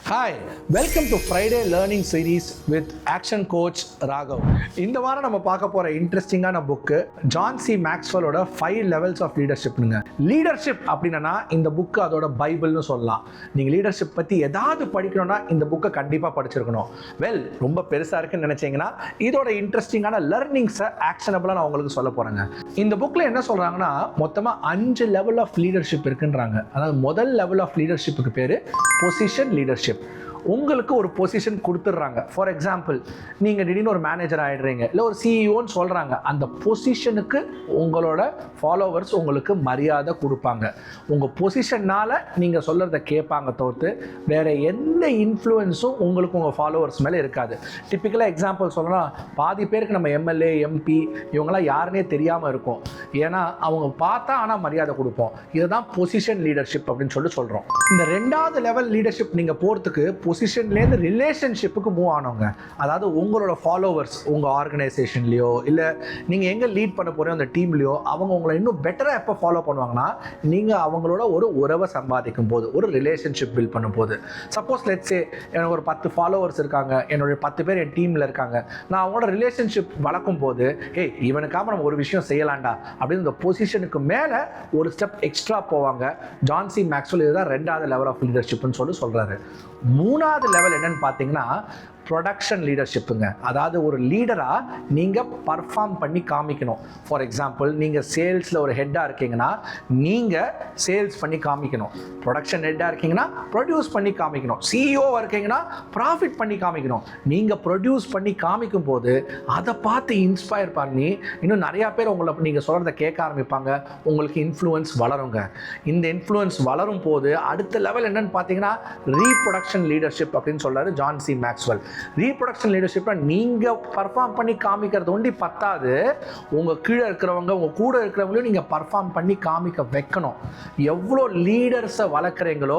Hi, welcome to Friday learning series with action coach Raghav. இந்த வாரம் நம்ம பார்க்க போகிற இன்ட்ரெஸ்டிங்கான புக்கு ஜான் சி மேக்ஸ்வெல்லோட 5 levels ஆஃப் லீடர்ஷிப்னுங்க. லீடர்ஷிப் அப்படின்னா இந்த புக்கு அதோட பைபிள்னு சொல்லலாம். நீங்கள் லீடர்ஷிப் பற்றி ஏதாவது படிக்கணும்னா இந்த புக்கை கண்டிப்பாக படிச்சிருக்கணும். ரொம்ப பெருசாக இருக்குன்னு நினச்சிங்கன்னா இதோட இன்ட்ரெஸ்டிங்கான லேர்னிங்ஸை ஆக்ஷனபிளாக நான் உங்களுக்கு சொல்ல போகிறேங்க. இந்த புக்கில் என்ன சொல்கிறாங்கன்னா மொத்தமாக 5 லெவல் ஆஃப் லீடர்ஷிப் இருக்குன்றாங்க. அதாவது முதல் லெவல் ஆஃப் லீடர்ஷிப்புக்கு பேர் பொசிஷன் லீடர்ஷிப். உங்களுக்கு ஒரு பொசிஷன் கொடுத்துட்றாங்க. ஃபார் எக்ஸாம்பிள், நீங்கள் திடீர்னு ஒரு மேனேஜர் ஆகிடுறீங்க, இல்லை ஒரு சிஇஓன்னு சொல்கிறாங்க. அந்த பொசிஷனுக்கு உங்களோட ஃபாலோவர்ஸ் உங்களுக்கு மரியாதை கொடுப்பாங்க. உங்கள் பொசிஷன்னால் நீங்கள் சொல்கிறத கேட்பாங்க தவிர்த்து வேறு எந்த இன்ஃப்ளூயன்ஸும் உங்களுக்கு உங்கள் ஃபாலோவர்ஸ் மேலே இருக்காது. டிப்பிக்கலாக எக்ஸாம்பிள் சொல்லலாம், பாதி பேருக்கு நம்ம எம்எல்ஏ எம்பி இவங்களாம் யாருன்னே தெரியாமல் இருக்கும். ஏன்னா அவங்க பார்த்தா ஆனால் மரியாதை கொடுப்போம். இதுதான் பொசிஷன் லீடர்ஷிப் அப்படின்னு சொல்கிறோம். இந்த 2வது லெவல் லீடர்ஷிப் நீங்கள் போகிறதுக்கு பொசிஷன்லேருந்து ரிலேஷன்ஷிப்புக்கு மூவ் ஆனவங்க. அதாவது உங்களோட ஃபாலோவர்ஸ் உங்கள் ஆர்கனைசேஷன்லையோ இல்லை நீங்கள் எங்கே லீட் பண்ண போகிறோம் அந்த டீம்லையோ அவங்க உங்களை இன்னும் பெட்டராக எப்போ ஃபாலோ பண்ணுவாங்கன்னா நீங்கள் அவங்களோட ஒரு உறவை சம்பாதிக்கும் போது, ஒரு ரிலேஷன்ஷிப் பில்ட் பண்ணும் போது. சப்போஸ் லெட்ஸே எனக்கு ஒரு 10 ஃபாலோவர்ஸ் இருக்காங்க, என்னுடைய 10 பேர் என் டீமில் இருக்காங்க. நான் அவங்களோட ரிலேஷன்ஷிப் வளர்க்கும் போது இவனுக்காக நம்ம ஒரு விஷயம் செய்யலாண்டா அப்படின்னு இந்த பொசிஷனுக்கு மேலே ஒரு ஸ்டெப் எக்ஸ்ட்ரா போவாங்க. ஜான் சி மேக்ஸ்வெல் இதுதான் 2வது லெவல் ஆஃப் லீடர்ஷிப்னு சொல்கிறாரு. 3வது லெவல் என்னன்னு பார்த்தீங்கன்னா ப்ரொடக்ஷன் லீடர்ஷிப்புங்க. அதாவது ஒரு லீடராக நீங்கள் பர்ஃபார்ம் பண்ணி காமிக்கணும். ஃபார் எக்ஸாம்பிள், நீங்கள் சேல்ஸில் ஒரு ஹெட்டாக இருக்கீங்கன்னா நீங்கள் சேல்ஸ் பண்ணி காமிக்கணும். ப்ரொடக்ஷன் ஹெட்டாக இருக்கீங்கன்னா ப்ரொடியூஸ் பண்ணி காமிக்கணும். சிஇஓவாக இருக்கீங்கன்னா ப்ராஃபிட் பண்ணி காமிக்கணும். நீங்கள் ப்ரொடியூஸ் பண்ணி காமிக்கும் போது அதை பார்த்து இன்ஸ்பயர் பண்ணி இன்னும் நிறையா பேர் உங்களை நீங்கள் சொல்கிறத கேட்க ஆரம்பிப்பாங்க. உங்களுக்கு இன்ஃப்ளூயன்ஸ் வளருங்க. இந்த இன்ஃப்ளூயன்ஸ் வளரும் போது அடுத்த லெவல் என்னன்னு பார்த்தீங்கன்னா ரீப்ரொடக்ஷன் லீடர்ஷிப் அப்படின்னு சொல்கிறாரு ஜான் சி மேக்ஸ்வெல். ரீப்ரொடக்ஷன் லீடர்ஷிப்னா நீங்கள் பர்ஃபார்ம் பண்ணி காமிக்கிறது ஒண்டி பத்தாது, உங்கள் கீழே இருக்கிறவங்க உங்கள் கூட இருக்கிறவங்களையும் நீங்கள் பர்ஃபார்ம் பண்ணி காமிக்க வைக்கணும். எவ்வளோ லீடர்ஸை வளர்க்குறீங்களோ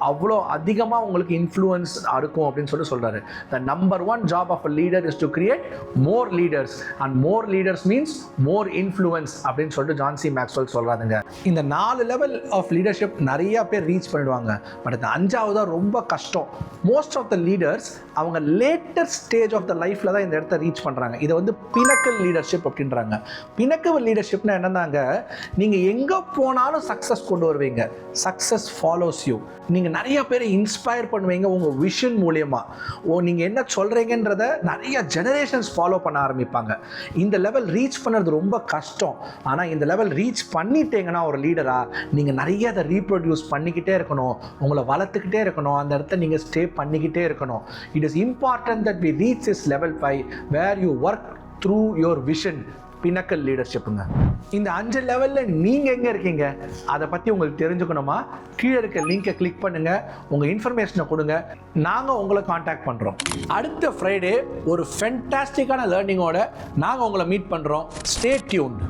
அவ்வளோ அதிகமாக உங்களுக்கு இன்ஃப்ளூயன்ஸ் இருக்கும் அப்படின்னு சொல்கிறாரு. The number 1 job of a leader is to create more leaders and more leaders means more influence அப்படின்னு சொல்லிட்டு ஜான் சி மேக்ஸ்வெல் சொல்கிறாருங்க. இந்த 4 லெவல் ஆஃப் லீடர்ஷிப் நிறைய பேர் ரீச் பண்ணிடுவாங்க. பட் இந்த 5வது ரொம்ப கஷ்டம். மோஸ்ட் ஆஃப் த லீடர்ஸ் அவங்க லேட்டர் ஸ்டேஜ் ஆஃப் த லைஃப்பில் தான் இந்த இடத்த ரீச் பண்ணுறாங்க. இதை பினக்கல் லீடர்ஷிப் அப்படின்றாங்க. பினக்கல் லீடர்ஷிப்னா என்னன்னாங்க, நீங்கள் எங்கே போனாலும் சக்ஸஸ் கொண்டு வருவீங்க. Success follows you. நீங்கள் நிறைய பேரை இன்ஸ்பயர் பண்ணுவீங்க உங்கள் விஷன் மூலியமாக. நீங்கள் என்ன சொல்கிறீங்கன்றத நிறைய ஜெனரேஷன்ஸ் ஃபாலோ பண்ண ஆரம்பிப்பாங்க. இந்த லெவல் ரீச் பண்ணுறது ரொம்ப கஷ்டம். ஆனால் இந்த லெவல் ரீச் பண்ணிட்டீங்கன்னா ஒரு லீடராக நீங்கள் நிறைய அதை ரீப்ரொடியூஸ் பண்ணிக்கிட்டே இருக்கணும். உங்களை வளர்த்துக்கிட்டே இருக்கணும். அந்த இடத்த நீங்கள் ஸ்டே பண்ணிக்கிட்டே இருக்கணும். It is important that we reach this level 5 where you work through your vision. பினக்கல் லீடர்ஷிப்புங்க. இந்த 5 லெவலில் நீங்கள் எங்கே இருக்கீங்க அதை பற்றி உங்களுக்கு தெரிஞ்சுக்கணுமா? கீழே இருக்க லிங்கை கிளிக் பண்ணுங்கள், உங்கள் இன்ஃபர்மேஷனை கொடுங்க, நாங்கள் உங்களை காண்டாக்ட் பண்ணுறோம். அடுத்த ஃப்ரைடே ஒரு ஃபென்டாஸ்டிக்கான லேர்னிங்கோட நாங்கள் உங்களை மீட் பண்ணுறோம். Stay tuned.